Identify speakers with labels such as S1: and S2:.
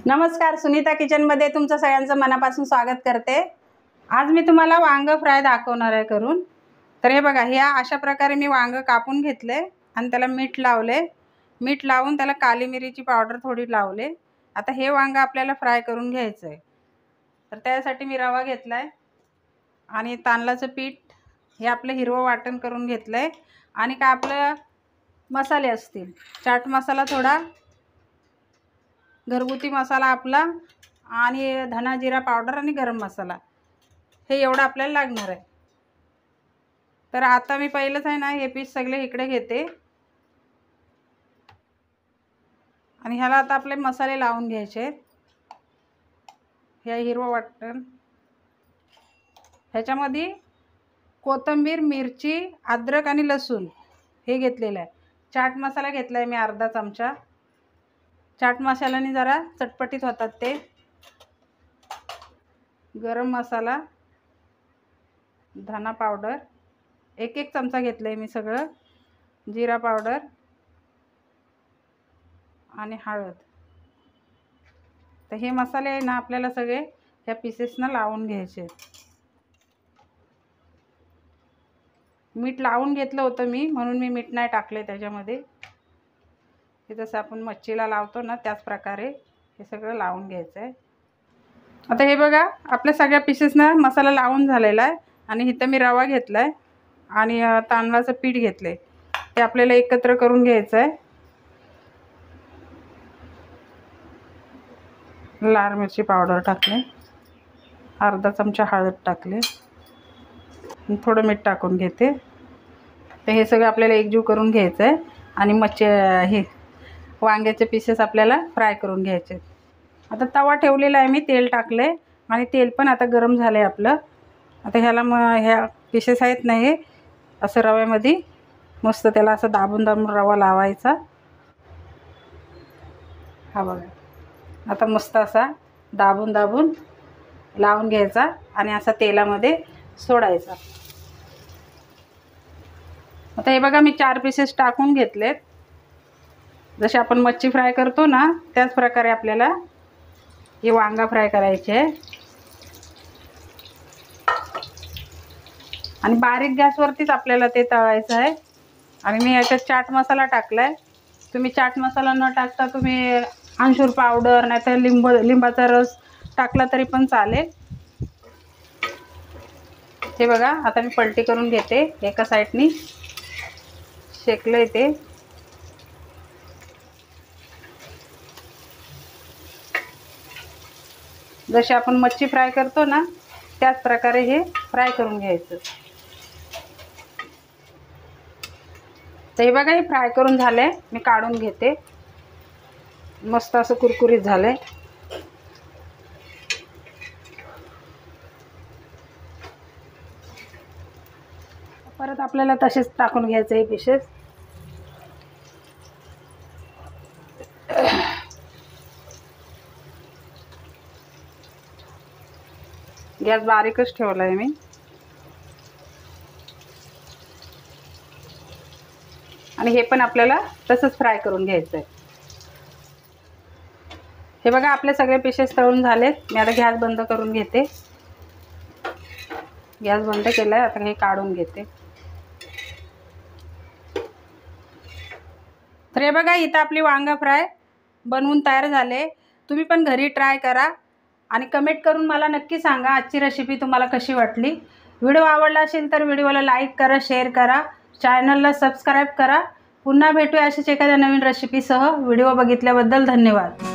S1: नमस्कार, सुनीता किचनमध्ये तुमचं सगळ्यांचं मनापासून स्वागत करते। आज मी तुम्हाला वांग फ्राय दाखवणार आहे करून। तर हे बघा, ह्या अशा प्रकारे मी वांग कापून घेतले आणि त्याला मीठ लावले। मीठ लावून त्याला काली मिरीची पावडर थोडी लावले। आता हे वांग आपल्याला फ्राय करून घ्यायचं आहे। तर त्यासाठी मी रवा घेतलाय आणि तांदळाचं पीठ, हे आपलं हिरवं वाटण करून घेतलंय। आणि काय आपलं मसाले असतील, चाट मसाला थोडा, घरगुती मसाला आपला, आणि धना जिरा पावडर आणि गरम मसाला, हे एवढं आपल्याला लागणार आहे। तर आता मी पहिलेच आहे ना हे पीस सगळे इकडे घेते आणि ह्याला आता आपले मसाले लावून घ्यायचे। हे हिरवं वाटण, ह्याच्यामध्ये कोथिंबीर, मिरची, अद्रक आणि लसूण हे घेतलेलं आहे। चाट मसाला घेतलाय मी अर्धा चमचा। चाट मसाल्याने जरा चटपटीत होतात ते। गरम मसाला, धना पावडर एक चमचा घेतलंय मी सगळं, जिरा पावडर आणि हळद। तर हे मसाले आहे ना आपल्याला सगळे ह्या पीसेसना लावून घ्यायचे। मीठ लावून घेतलं होतं मी, म्हणून मी मीठ नाही टाकले त्याच्यामध्ये। हे जसं आपण मच्छीला लावतो ना त्याच प्रकारे हे सगळं लावून घ्यायचं आहे। आता हे बघा, आपल्या सगळ्या पीसेसना मसाला लावून झालेला आहे। आणि इथं मी रवा घेतलाय आणि तांदळाचं पीठ घेतले, ते आपल्याला एकत्र करून घ्यायचं आहे। लाल मिरची पावडर टाकले, अर्धा चमचा हळद टाकले, थोडं मीठ टाकून घेते। तर हे सगळं आपल्याला एकजीव करून घ्यायचं आहे आणि हे वांग्याचे पीसेस आपल्याला फ्राय करून घ्यायचे। आता तवा ठेवलेला आहे मी, तेल टाकले आणि तेल पण आता गरम झालंय आपलं। आता ह्याला ह्या पीसेस आहेत ना हे असं रव्यामध्ये मस्त त्याला असं दाबून दाबून रवा लावायचा। हा बघा, आता मस्त असा दाबून दाबून लावून घ्यायचा आणि असा तेलामध्ये सोडायचा। आता हे बघा, मी 4 पीसेस टाकून घेतलेत। जसे आपण मच्छी फ्राय करतो ना त्याच प्रकारे आपल्याला हे वांगा फ्राय करायचे आहे। आणि बारीक गॅसवरतीच आपल्याला ते तळायचं आहे। आणि मी याच्यात चाट मसाला टाकलाय। तुम्ही चाट मसाला न टाकता तुम्ही आमचूर पावडर नाहीतर लिंबाचा रस टाकला तरी पण चालेल। हे बघा, आता मी पलटी करून घेते, एका साईडनी शेकलंय ते। जसे आपण मच्छी फ्राय करतो ना त्याच प्रकारे हे फ्राय करून घ्यायचं। तर हे बघा, हे फ्राय करून झाले, मी काढून घेते। मस्त असं कुरकुरीत झालंय। परत आपल्याला तसेच टाकून घ्यायचं हे पीसेस। गॅस बारीकच ठेवलाय मी। आणि हे पण आपल्याला तसंच फ्राय करून घ्यायचं आहे। हे बघा, आपले सगळे पीसेस तळून झालेत। मी आता गॅस बंद करून घेते। गॅस बंद केलाय, आता हे काढून घेते। तर हे बघा, इथं आपली वांगा फ्राय बनवून तयार झाले। तुम्ही पण घरी ट्राय करा आणि कमेंट करून मला नक्की सांगा आजची रेसिपी तुम्हाला कशी वाटली। व्हिडिओ आवडला असेल तर व्हिडिओला लाईक करा, शेअर करा, चॅनलला सबस्क्राईब करा। पुन्हा भेटूया अशाच एखाद्या नवीन रेसिपीसह। व्हिडिओ बघितल्याबद्दल धन्यवाद।